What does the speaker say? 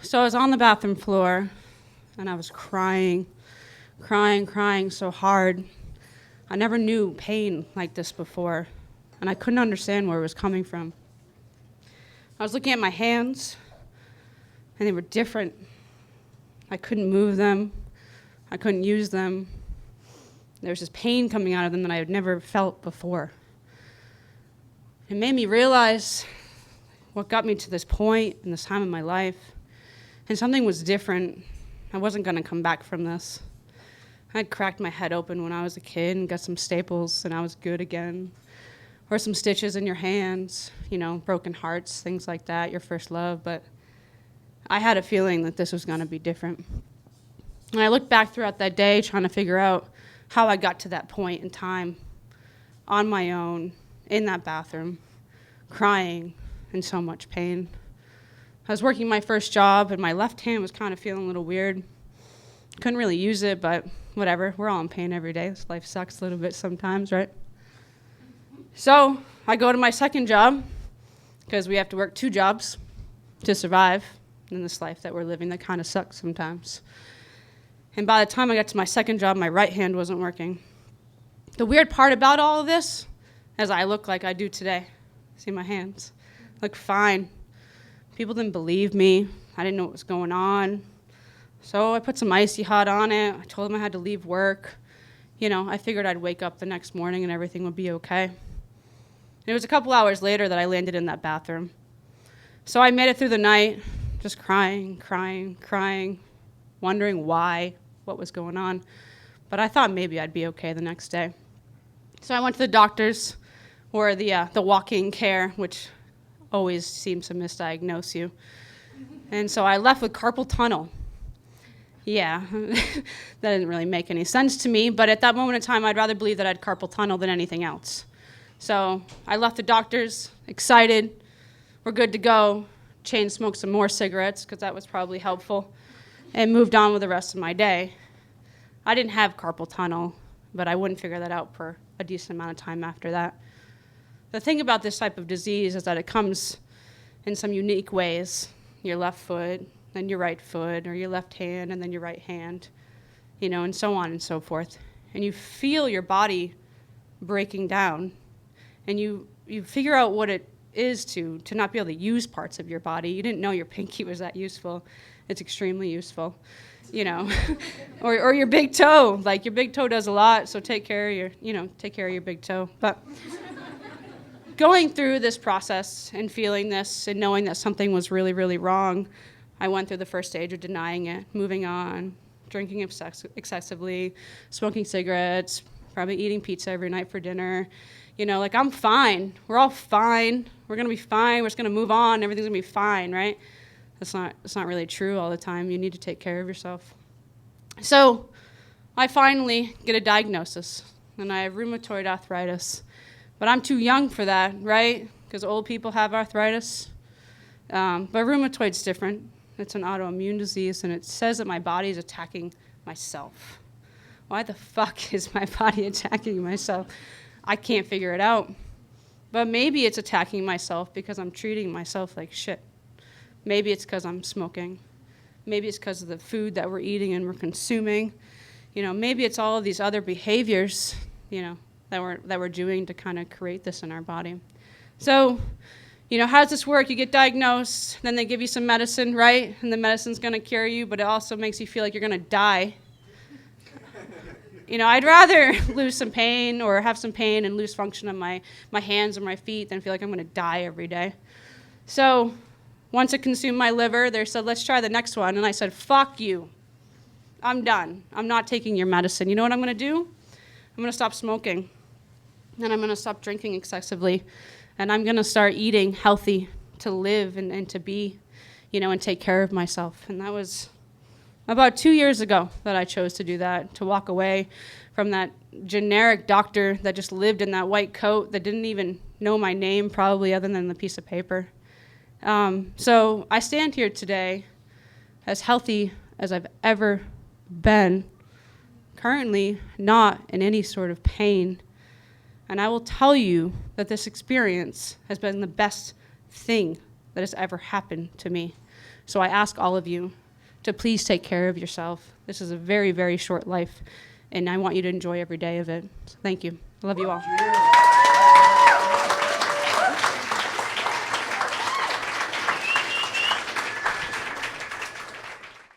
So I was on the bathroom floor, and I was crying so hard. I never knew pain like this before, and I couldn't understand where it was coming from. I was looking at my hands, and they were different. I couldn't move them. I couldn't use them. There was this pain coming out of them that I had never felt before. It made me realize what got me to this point in this time in my life. And something was different. I wasn't going to come back from this. I had cracked my head open when I was a kid and got some staples, and I was good again. Or some stitches in your hands, broken hearts, things like that, your first love. But I had a feeling that this was going to be different. And I looked back throughout that day trying to figure out how I got to that point in time on my own in that bathroom, crying in so much pain. I was working my first job, and my left hand was kind of feeling a little weird. Couldn't really use it, but whatever. We're all in pain every day. This life sucks a little bit sometimes, right? So I go to my second job, because we have to work 2 jobs to survive in this life that we're living that kind of sucks sometimes. And by the time I got to my second job, my right hand wasn't working. The weird part about all of this is I look like I do today. See my hands? Look fine. People didn't believe me. I didn't know what was going on. So I put some icy hot on it. I told them I had to leave work. I figured I'd wake up the next morning and everything would be okay. And it was a couple hours later that I landed in that bathroom. So I made it through the night, just crying, wondering why, what was going on. But I thought maybe I'd be okay the next day. So I went to the doctors, or the walk-in care, which always seems to misdiagnose you. And so I left with carpal tunnel. Yeah, that didn't really make any sense to me, but at that moment in time, I'd rather believe that I had carpal tunnel than anything else. So I left the doctors, excited, we're good to go, chain smoked some more cigarettes, because that was probably helpful, and moved on with the rest of my day. I didn't have carpal tunnel, but I wouldn't figure that out for a decent amount of time after that. The thing about this type of disease is that it comes in some unique ways. Your left foot, then your right foot, or your left hand, and then your right hand, and so on and so forth. And you feel your body breaking down, and you figure out what it is to not be able to use parts of your body. You didn't know your pinky was that useful. It's extremely useful, or your big toe. Like, your big toe does a lot, so take care of your big toe. But going through this process and feeling this and knowing that something was really, really wrong, I went through the first stage of denying it, moving on, drinking excessively, smoking cigarettes, probably eating pizza every night for dinner. I'm fine. We're all fine. We're going to be fine. We're just going to move on. Everything's going to be fine, right? That's not really true all the time. You need to take care of yourself. So I finally get a diagnosis, and I have rheumatoid arthritis. But I'm too young for that, right? Because old people have arthritis. But rheumatoid's different. It's an autoimmune disease, and it says that my body is attacking myself. Why the fuck is my body attacking myself? I can't figure it out. But maybe it's attacking myself because I'm treating myself like shit. Maybe it's because I'm smoking. Maybe it's because of the food that we're eating and we're consuming. Maybe it's all of these other behaviors, that we're doing to kind of create this in our body. So, how does this work? You get diagnosed, then they give you some medicine, right? And the medicine's going to cure you, but it also makes you feel like you're going to die. I'd rather lose some pain or have some pain and lose function of my hands or my feet than feel like I'm going to die every day. So once it consumed my liver, they said, let's try the next one. And I said, fuck you. I'm done. I'm not taking your medicine. You know what I'm going to do? I'm going to stop smoking. And I'm going to stop drinking excessively. And I'm going to start eating healthy to live and to be, and take care of myself. And that was about 2 years ago that I chose to do that, to walk away from that generic doctor that just lived in that white coat that didn't even know my name probably other than the piece of paper. So I stand here today as healthy as I've ever been, currently not in any sort of pain. And I will tell you that this experience has been the best thing that has ever happened to me. So I ask all of you to please take care of yourself. This is a very, very short life, and I want you to enjoy every day of it. So thank you. I love you all.